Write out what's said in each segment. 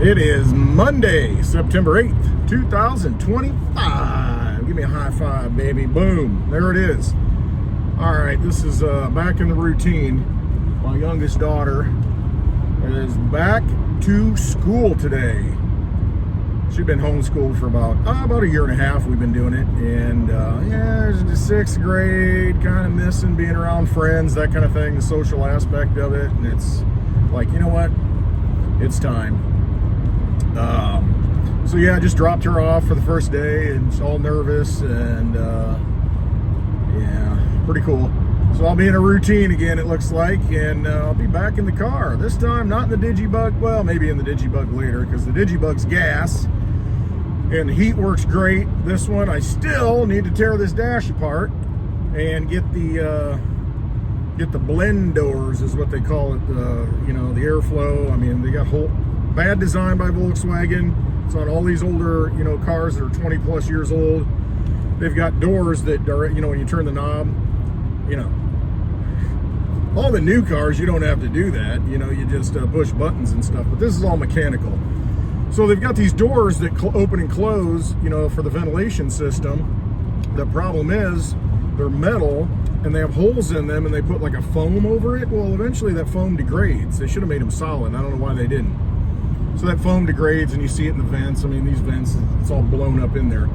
It is Monday, September 8th, 2025. Give me a high five, baby. Boom. There it is. All right, this is back in the routine. My youngest daughter is back to school today. She's been homeschooled for about a year and a half. We've been doing it. And yeah, it's the 6th grade, kind of missing being around friends, that kind of thing, the social aspect of it. And it's like, you know what? It's time. So yeah, I just dropped her off for the first day and she's all nervous and yeah, pretty cool. So I'll be in a routine again, it looks like, and I'll be back in the car. This time, not in the Digibug. Well, maybe in the Digibug later, because the Digibug's gas and the heat works great. This one, I still need to tear this dash apart and get the blend doors, is what they call it. You know, the airflow. I mean, they got bad design by Volkswagen. It's on all these older, you know, cars that are 20 plus years old. They've got doors that are, you know, when you turn the knob, you know, all the new cars, you don't have to do that. You know, you just push buttons and stuff, but this is all mechanical. So they've got these doors that open and close, you know, for the ventilation system. The problem is they're metal and they have holes in them and they put like a foam over it. Well, eventually that foam degrades. They should have made them solid. I don't know why they didn't. So that foam degrades and you see it in the vents. I mean, these vents, it's all blown up in there.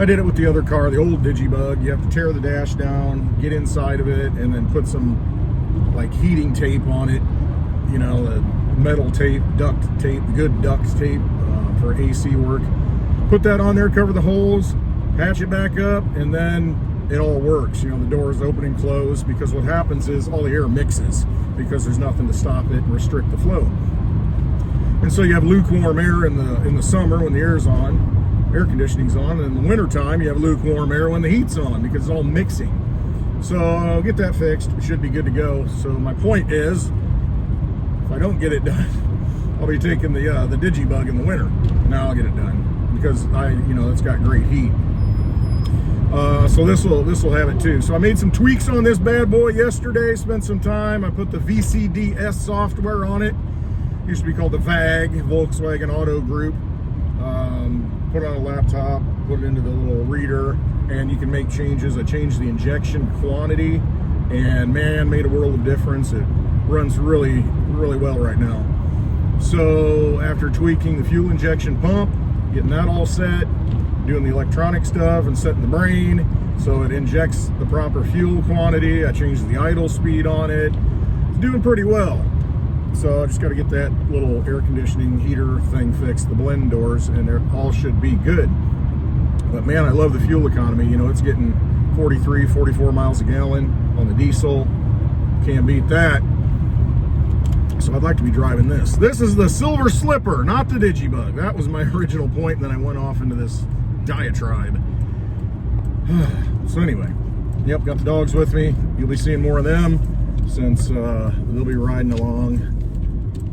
I did it with the other car, the old Digibug. You have to tear the dash down, get inside of it, and then put some like heating tape on it. You know, the metal tape, duct tape, good duct tape for AC work. Put that on there, cover the holes, hatch it back up, and then it all works. You know, the doors open and close, because what happens is all the air mixes because there's nothing to stop it and restrict the flow. And so you have lukewarm air in the summer when the air's on, air conditioning's on, and in the wintertime you have lukewarm air when the heat's on, because it's all mixing. So I'll get that fixed. It should be good to go. So my point is, if I don't get it done, I'll be taking the Digibug in the winter. Now I'll get it done, because you know, it's got great heat. So this will have it too. So I made some tweaks on this bad boy yesterday. Spent some time. I put the VCDS software on it. Used to be called the VAG, Volkswagen Auto Group. Put it on a laptop, put it into the little reader, and you can make changes. I changed the injection quantity, and man, made a world of difference. It runs really, really well right now. So after tweaking the fuel injection pump, getting that all set, doing the electronic stuff and setting the brain so it injects the proper fuel quantity, I changed the idle speed on it. It's doing pretty well. So I just got to get that little air conditioning heater thing fixed, the blend doors, and they all should be good. But man, I love the fuel economy. You know, it's getting 43, 44 miles a gallon on the diesel. Can't beat that. So I'd like to be driving this. This is the Silver Slipper, not the Digibug. That was my original point, and then I went off into this diatribe. So anyway, yep, got the dogs with me. You'll be seeing more of them, since they'll be riding along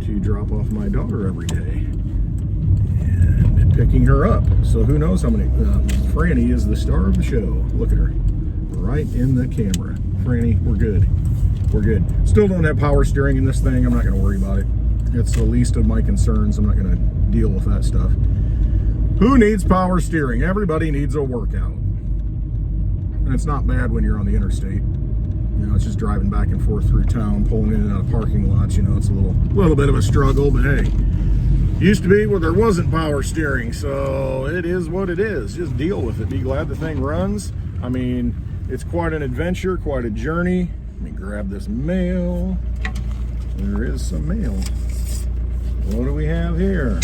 to drop off my daughter every day and picking her up. So who knows how many. Franny is the star of the show. Look at her right in the camera. Franny, we're good. We're good. Still don't have power steering in this thing. I'm not going to worry about it. It's the least of my concerns. I'm not going to deal with that stuff. Who needs power steering? Everybody needs a workout. And it's not bad when you're on the interstate. You know, it's just driving back and forth through town, pulling in and out of parking lots. You know, it's a little bit of a struggle, but hey, used to be where there wasn't power steering, so it is what it is. Just deal with it. Be glad the thing runs. I mean, it's quite an adventure, quite a journey. Let me grab this mail. There is some mail. What do we have here?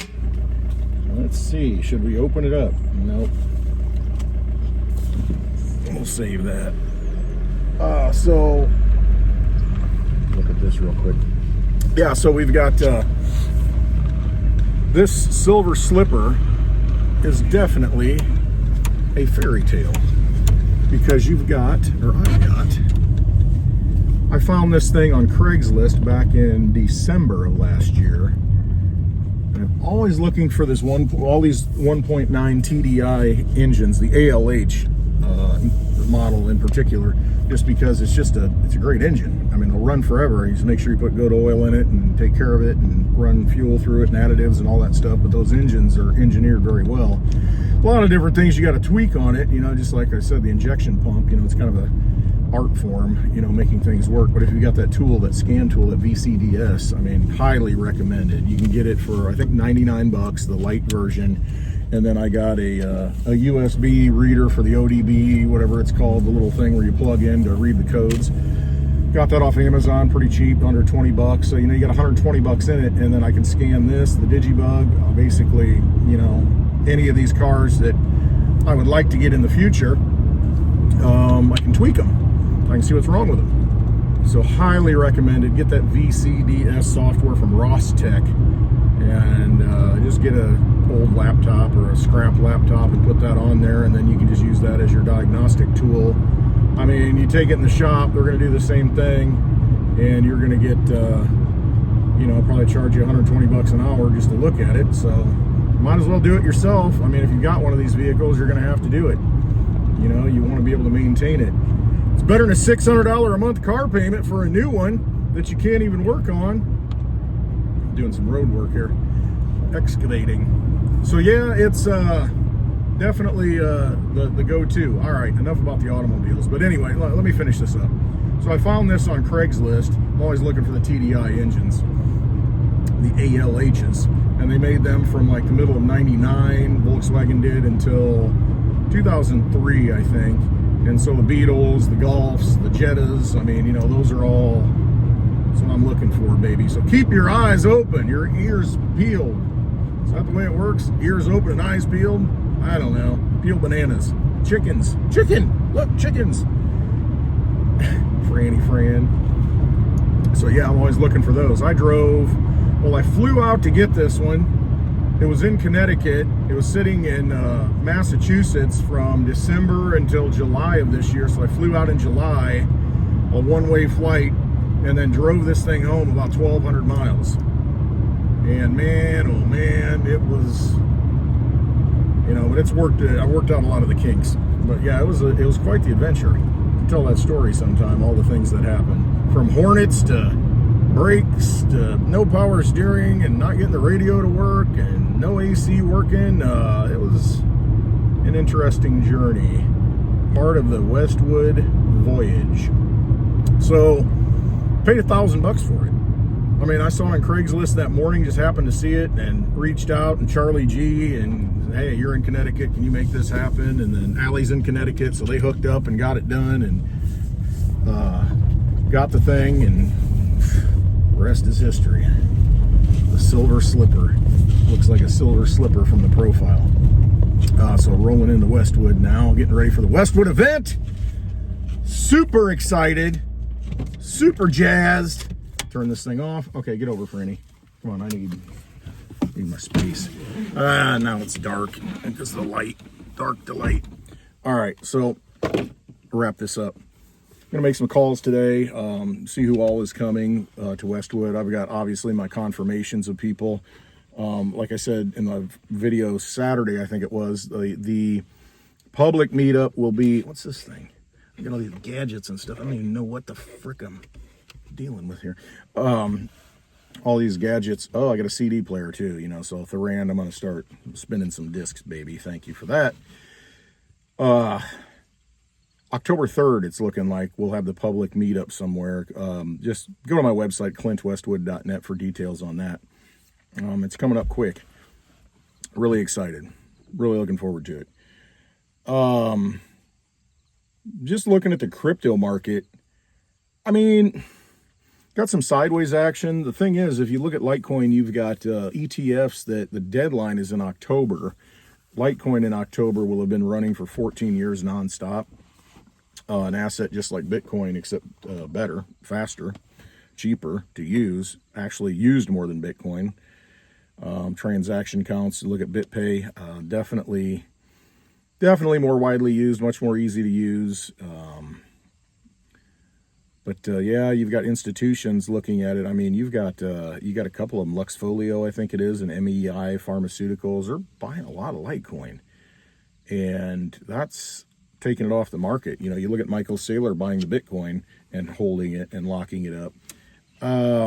Let's see. Should we open it up? Nope. We'll save that. So look at this real quick. Yeah, so we've got this Silver Slipper is definitely a fairy tale, because you've got, or I found this thing on Craigslist back in December of last year. And I'm always looking for this all these 1.9 TDI engines, the ALH model in particular, just because it's a great engine. I mean, it'll run forever. You just make sure you put good oil in it and take care of it and run fuel through it and additives and all that stuff, but those engines are engineered very well. A lot of different things you got to tweak on it, you know, just like I said, the injection pump, you know, it's kind of a art form, you know, making things work. But if you got that tool, that scan tool, that VCDS, I mean, highly recommended. You can get it for, I think, 99 bucks, the light version. And then I got a USB reader for the ODB, whatever it's called, the little thing where you plug in to read the codes. Got that off Amazon, pretty cheap, under 20 bucks. So, you know, you got 120 bucks in it, and then I can scan this, the Digibug, basically, you know, any of these cars that I would like to get in the future, I can tweak them. I can see what's wrong with them. So highly recommended. Get that VCDS software from Ross Tech, and just get a old laptop or a scrap laptop and put that on there, and then you can just use that as your diagnostic tool. I mean, you take it in the shop, they're going to do the same thing, and you're going to get, you know, probably charge you 120 bucks an hour just to look at it. So might as well do it yourself. I mean, if you've got one of these vehicles, you're going to have to do it. You know, you want to be able to maintain it. It's better than a $600 a month car payment for a new one that you can't even work on. I'm doing some road work here, excavating. So yeah, it's definitely the go-to. All right, enough about the automobiles. But anyway, let me finish this up. So I found this on Craigslist. I'm always looking for the TDI engines, the ALHs, and they made them from like the middle of '99. Volkswagen did until 2003, I think. And so the Beetles, the Golfs, the Jettas, I mean, you know, those are all, that's what I'm looking for, baby. So keep your eyes open, your ears peeled. Is that the way it works? Ears open and eyes peeled? I don't know. Peeled bananas. Chickens. Chicken! Look, chickens! Franny Fran. So yeah, I'm always looking for those. I flew out to get this one. It was in Connecticut. It was sitting in Massachusetts from December until July of this year. So I flew out in July, a one-way flight, and then drove this thing home about 1,200 miles. And man, oh man, it was, you know, but it's worked. I worked out a lot of the kinks. But yeah, it was quite the adventure. I can tell that story sometime. All the things that happened, from Hornets to brakes to no power steering and not getting the radio to work and no AC working. It was an interesting journey, part of the Westwood voyage. So paid $1,000 for it. I mean, I saw it on Craigslist that morning, just happened to see it and reached out, and Charlie G, and hey, you're in Connecticut, can you make this happen? And then Allie's in Connecticut, so they hooked up and got it done, and got the thing, and rest is history. The silver slipper. Looks like a silver slipper from the profile. So rolling into Westwood now, getting ready for the Westwood event. Super excited. Super jazzed. Turn this thing off. Okay, get over, Franny. Come on, I need my space. Now it's dark because of the light. Dark to light. All right, so wrap this up. I'm gonna make some calls today, see who all is coming to Westwood. I've got obviously my confirmations of people. Like I said in the video Saturday, I think it was, the public meetup will be, what's this thing? I got all these gadgets and stuff. I don't even know what the frick I'm dealing with here. All these gadgets. Oh, I got a CD player too, you know, so Thuran, I'm gonna start spinning some discs, baby. Thank you for that. October 3rd, it's looking like we'll have the public meetup somewhere. Just go to my website, clintwestwood.net, for details on that. It's coming up quick. Really excited. Really looking forward to it. Just looking at the crypto market, I mean, got some sideways action. The thing is, if you look at Litecoin, you've got ETFs that the deadline is in October. Litecoin in October will have been running for 14 years nonstop. An asset just like Bitcoin, except better, faster, cheaper to use, actually used more than Bitcoin. Transaction counts, look at BitPay, definitely more widely used, much more easy to use. Yeah, you've got institutions looking at it. I mean, you got a couple of them, Luxfolio, I think it is, and MEI Pharmaceuticals are buying a lot of Litecoin, and that's taking it off the market. You know, you look at Michael Saylor buying the Bitcoin and holding it and locking it up.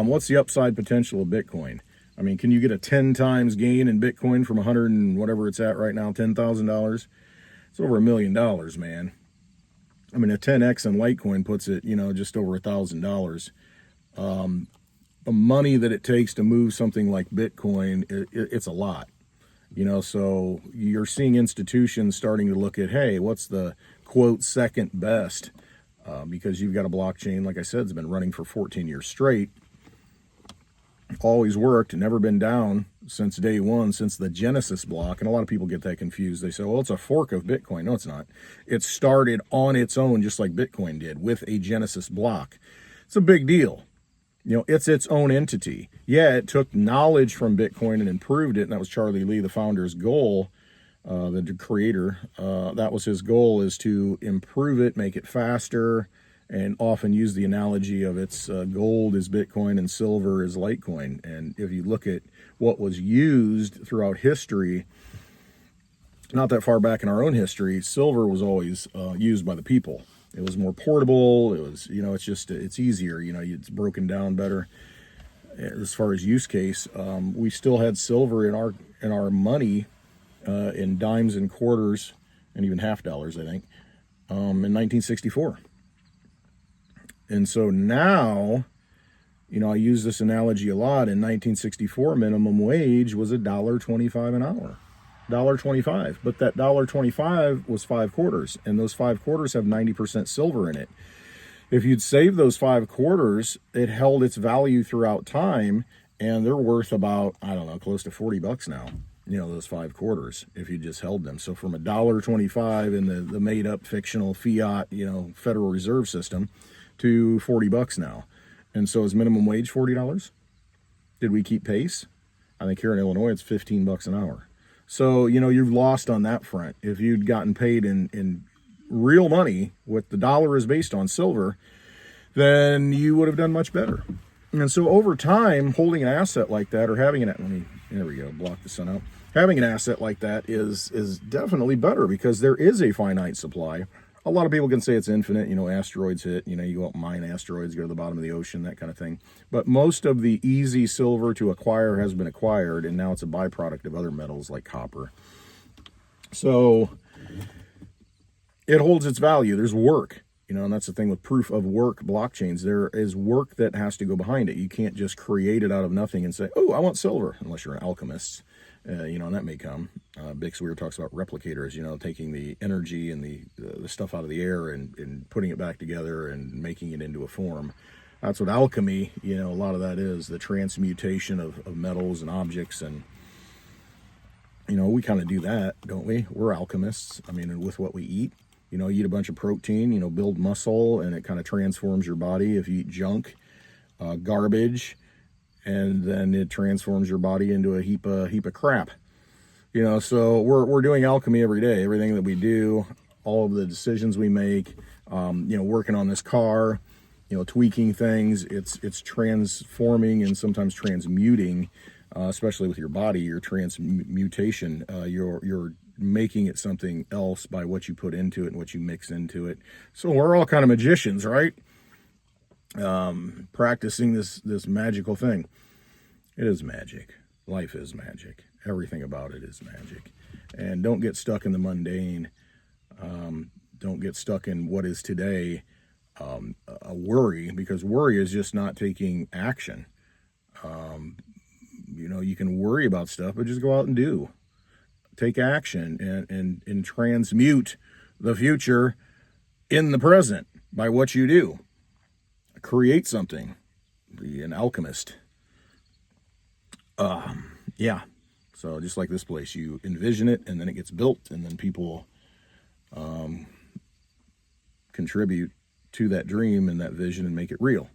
What's the upside potential of Bitcoin? I mean, can you get a 10 times gain in Bitcoin from 100 and whatever it's at right now, $10,000? It's over $1 million, man. I mean, a 10x on Litecoin puts it, you know, just over $1,000. The money that it takes to move something like Bitcoin, it's a lot, you know. So you're seeing institutions starting to look at, hey, what's the quote second best? Because you've got a blockchain, like I said, it's been running for 14 years straight. Always worked, never been down since day one, since the Genesis block. And a lot of people get that confused. They say, well, it's a fork of Bitcoin. No, it's not. It started on its own, just like Bitcoin did, with a Genesis block. It's a big deal. You know, it's its own entity. Yeah, it took knowledge from Bitcoin and improved it. And that was Charlie Lee, the founder's goal, the creator. That was his goal, is to improve it, make it faster, and often use the analogy of its gold is Bitcoin and silver is Litecoin. And if you look at what was used throughout history, not that far back in our own history, silver was always used by the people. It was more portable. It was, you know, it's easier, you know, it's broken down better. As far as use case, we still had silver in our money, in dimes and quarters and even half dollars, I think, in 1964. And so now, you know, I use this analogy a lot. In 1964, minimum wage was $1.25 an hour. $1.25, but that $1.25 was 5 quarters, and those 5 quarters have 90% silver in it. If you'd save those 5 quarters, it held its value throughout time, and they're worth about, I don't know, close to $40 now, you know, those 5 quarters, if you just held them. So from $1.25 in the made up fictional fiat, you know, Federal Reserve System to $40 now. And so is minimum wage $40? Did we keep pace? I think here in Illinois, it's $15 an hour. So, you know, you've lost on that front. If you'd gotten paid in real money, what the dollar is based on, silver, then you would have done much better. And so over time, holding an asset like that, or having there we go, block the sun out. Having an asset like that is definitely better, because there is a finite supply. A lot of people can say it's infinite, you know, asteroids hit, you know, you go out and mine asteroids, go to the bottom of the ocean, that kind of thing. But most of the easy silver to acquire has been acquired, and now it's a byproduct of other metals like copper. So it holds its value. There's work, you know, and that's the thing with proof of work blockchains. There is work that has to go behind it. You can't just create it out of nothing and say, oh, I want silver, unless you're an alchemist. You know, and that may come. Bix Weir talks about replicators, you know, taking the energy and the stuff out of the air and putting it back together and making it into a form. That's what alchemy, you know, a lot of that is, the transmutation of metals and objects. And, you know, we kind of do that, don't we? We're alchemists. I mean, with what we eat, you know, you eat a bunch of protein, you know, build muscle, and it kind of transforms your body. If you eat junk, garbage, and then it transforms your body into a heap of crap. You know, so we're doing alchemy every day. Everything that we do, all of the decisions we make, you know, working on this car, you know, tweaking things, it's transforming and sometimes transmuting, especially with your body, your transmutation. You're making it something else by what you put into it and what you mix into it. So we're all kind of magicians, right? Practicing this magical thing. It is magic. Life is magic. Everything about it is magic. And don't get stuck in the mundane. Don't get stuck in what is today a worry, because worry is just not taking action. You know, you can worry about stuff, but just go out and do. Take action and transmute the future in the present by what you do. Create something. Be an alchemist. Yeah. So just like this place, you envision it, and then it gets built, and then people contribute to that dream and that vision and make it real.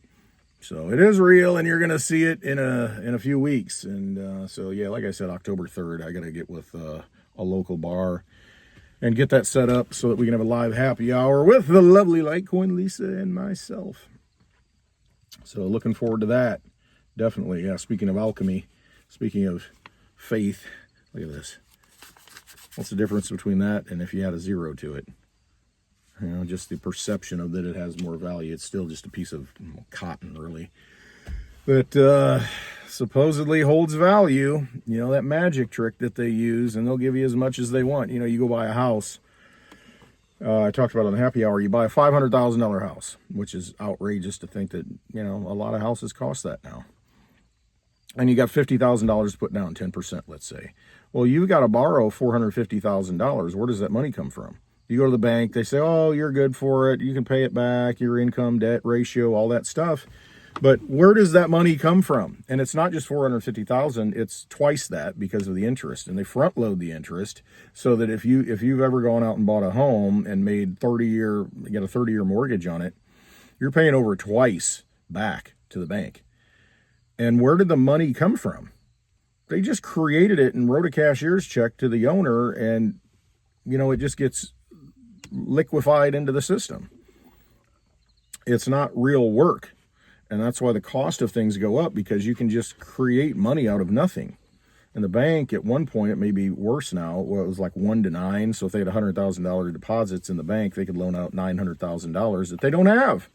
So it is real, and you're gonna see it in a few weeks. And so yeah, like I said, October 3rd, I gotta get with a local bar and get that set up so that we can have a live happy hour with the lovely Litecoin Lisa and myself. So looking forward to that. Definitely. Yeah. Speaking of alchemy, speaking of faith, look at this. What's the difference between that and if you add a 0 to it? You know, just the perception of that it has more value. It's still just a piece of cotton, really. But supposedly holds value, you know, that magic trick that they use, and they'll give you as much as they want. You know, you go buy a house. I talked about it on the happy hour. You buy a $500,000 house, which is outrageous to think that, you know, a lot of houses cost that now. And you got $50,000 to put down, 10%, let's say. Well, you've got to borrow $450,000. Where does that money come from? You go to the bank, they say, oh, you're good for it. You can pay it back, your income, debt ratio, all that stuff. But where does that money come from? And it's not just $450,000, it's twice that because of the interest. And they front load the interest so that if you've ever gone out and bought a home and made got a 30-year mortgage on it, you're paying over twice back to the bank. And where did the money come from? They just created it and wrote a cashier's check to the owner, and you know, it just gets liquefied into the system. It's not real work. And that's why the cost of things go up, because you can just create money out of nothing. And the bank, at one point, it may be worse now. Well, it was like 1 to 9. So if they had $100,000 deposits in the bank, they could loan out $900,000 that they don't have.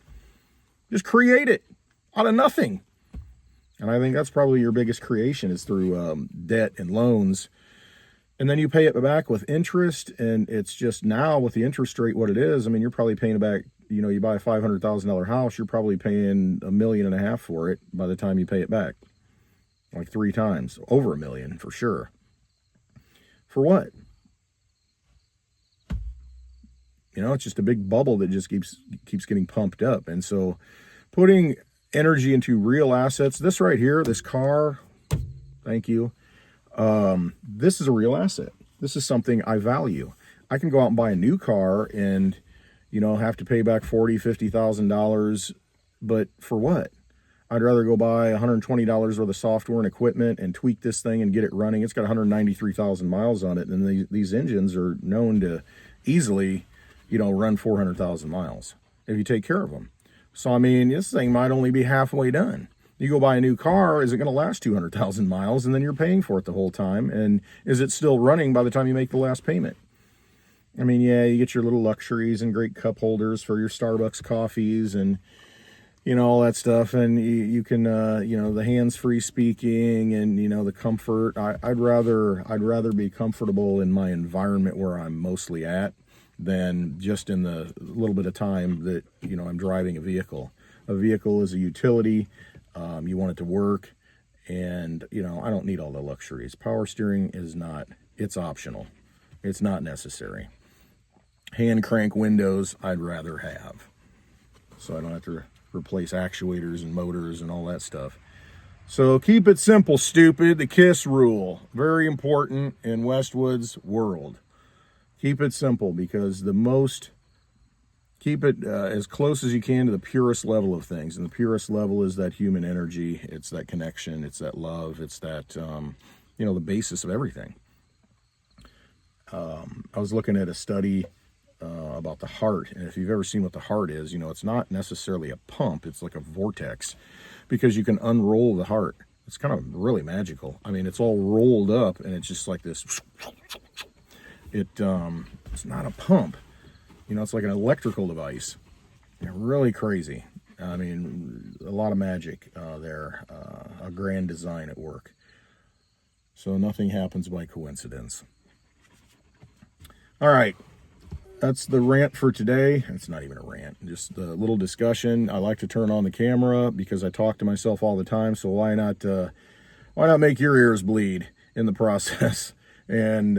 Just create it out of nothing. And I think that's probably your biggest creation, is through debt and loans. And then you pay it back with interest. And it's just now with the interest rate what it is, I mean, you're probably paying it back. You know, you buy a $500,000 house, you're probably paying $1.5 million for it by the time you pay it back. Like 3 times, over $1 million for sure. For what? You know, it's just a big bubble that just keeps getting pumped up. And so putting energy into real assets, this right here, this car, thank you. This is a real asset. This is something I value. I can go out and buy a new car and, you know, have to pay back $40,000, $50,000, but for what? I'd rather go buy $120 worth of software and equipment and tweak this thing and get it running. It's got 193,000 miles on it, and these engines are known to easily, you know, run 400,000 miles if you take care of them. So, I mean, this thing might only be halfway done. You go buy a new car, is it going to last 200,000 miles, and then you're paying for it the whole time? And is it still running by the time you make the last payment? I mean, yeah, you get your little luxuries and great cup holders for your Starbucks coffees and, you know, all that stuff. And you can, you know, the hands-free speaking and, you know, the comfort. I'd rather be comfortable in my environment where I'm mostly at than just in the little bit of time that, you know, I'm driving a vehicle. A vehicle is a utility. You want it to work. And, you know, I don't need all the luxuries. Power steering is not, it's optional. It's not necessary. Hand crank windows, I'd rather have. So I don't have to replace actuators and motors and all that stuff. So keep it simple, stupid. The KISS rule. Very important in Westwood's world. Keep it simple, because keep it as close as you can to the purest level of things. And the purest level is that human energy. It's that connection. It's that love. It's that, you know, the basis of everything. I was looking at a study about the heart, and if you've ever seen what the heart is, you know, it's not necessarily a pump, it's like a vortex, because you can unroll the heart. It's kind of really magical. I mean, it's all rolled up, and it's just like this. It's not a pump, you know, it's like an electrical device. Really crazy. I mean, a lot of magic there, a grand design at work. So nothing happens by coincidence. All right, that's the rant for today. It's not even a rant, just a little discussion. I like to turn on the camera because I talk to myself all the time, so why not make your ears bleed in the process? And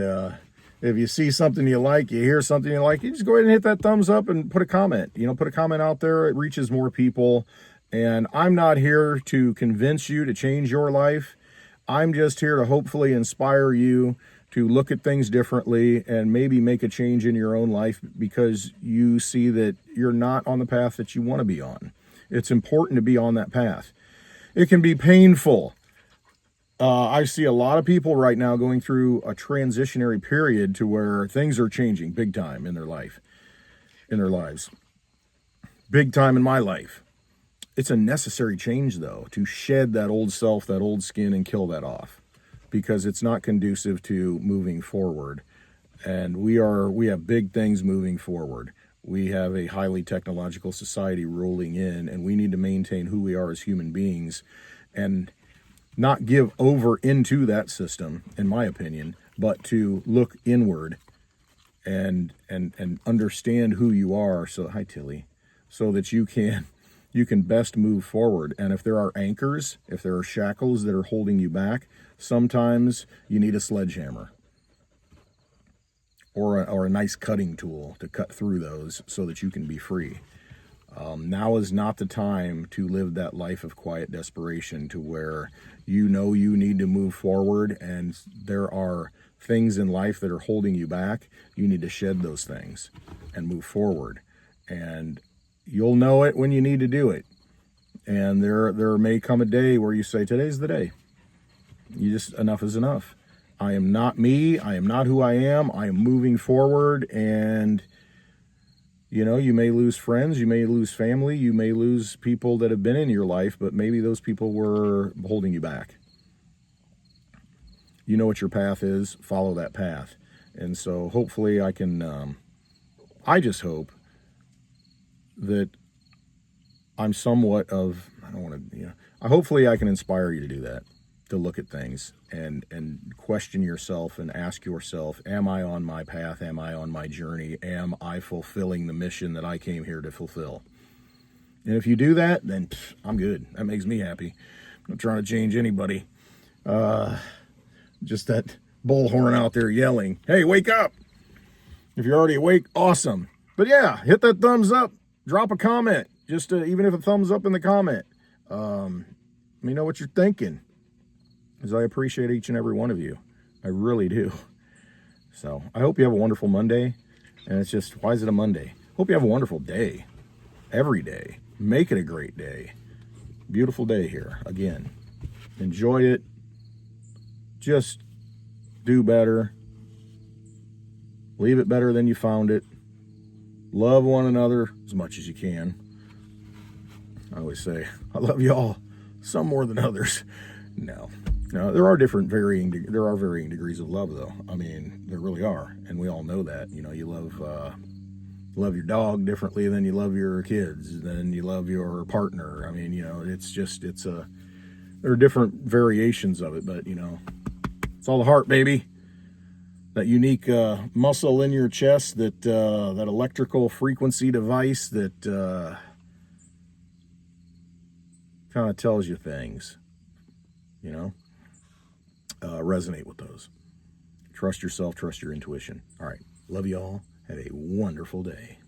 if you see something you like, you hear something you like, you just go ahead and hit that thumbs up and put a comment. You know, put a comment out there. It reaches more people. And I'm not here to convince you to change your life. I'm just here to hopefully inspire you to look at things differently and maybe make a change in your own life, because you see that you're not on the path that you want to be on. It's important to be on that path. It can be painful. I see a lot of people right now going through a transitionary period to where things are changing big time in their life, in their lives. Big time in my life. It's a necessary change, though, to shed that old self, that old skin, and kill that off, because it's not conducive to moving forward. And we have big things moving forward. We have a highly technological society rolling in, and we need to maintain who we are as human beings. And not give over into that system, in my opinion, but to look inward and understand who you are. So, hi Tilly, so that you can best move forward. And if there are anchors, if there are shackles that are holding you back, sometimes you need a sledgehammer or a nice cutting tool to cut through those so that you can be free. Now is not the time to live that life of quiet desperation, to where you know you need to move forward and there are things in life that are holding you back. You need to shed those things and move forward. And you'll know it when you need to do it. And there may come a day where you say, today's the day. You just, enough is enough. I am not me. I am not who I am. I am moving forward. And you know, you may lose friends, you may lose family, you may lose people that have been in your life, but maybe those people were holding you back. You know what your path is, follow that path. And so hopefully I can, I just hope that I'm somewhat of, I don't want to, hopefully I can inspire you to do that, to look at things and question yourself and ask yourself, am I on my path? Am I on my journey? Am I fulfilling the mission that I came here to fulfill? And if you do that, then I'm good. That makes me happy. I'm not trying to change anybody. Just that bullhorn out there yelling, hey, wake up. If you're already awake, awesome. But yeah, hit that thumbs up, drop a comment, just even if a thumbs up in the comment. Let me know what you're thinking, because I appreciate each and every one of you. I really do. So I hope you have a wonderful Monday. And it's just, why is it a Monday? Hope you have a wonderful day. Every day. Make it a great day. Beautiful day here. Again, enjoy it. Just do better. Leave it better than you found it. Love one another as much as you can. I always say, I love y'all, some more than others. No, there are varying degrees of love, though. I mean, there really are, and we all know that. You know, you love your dog differently than you love your kids, than you love your partner. I mean, there are different variations of it, but it's all the heart, baby. That unique muscle in your chest, that electrical frequency device that kind of tells you things. Resonate with those. Trust yourself, trust your intuition. All right. Love you all. Have a wonderful day.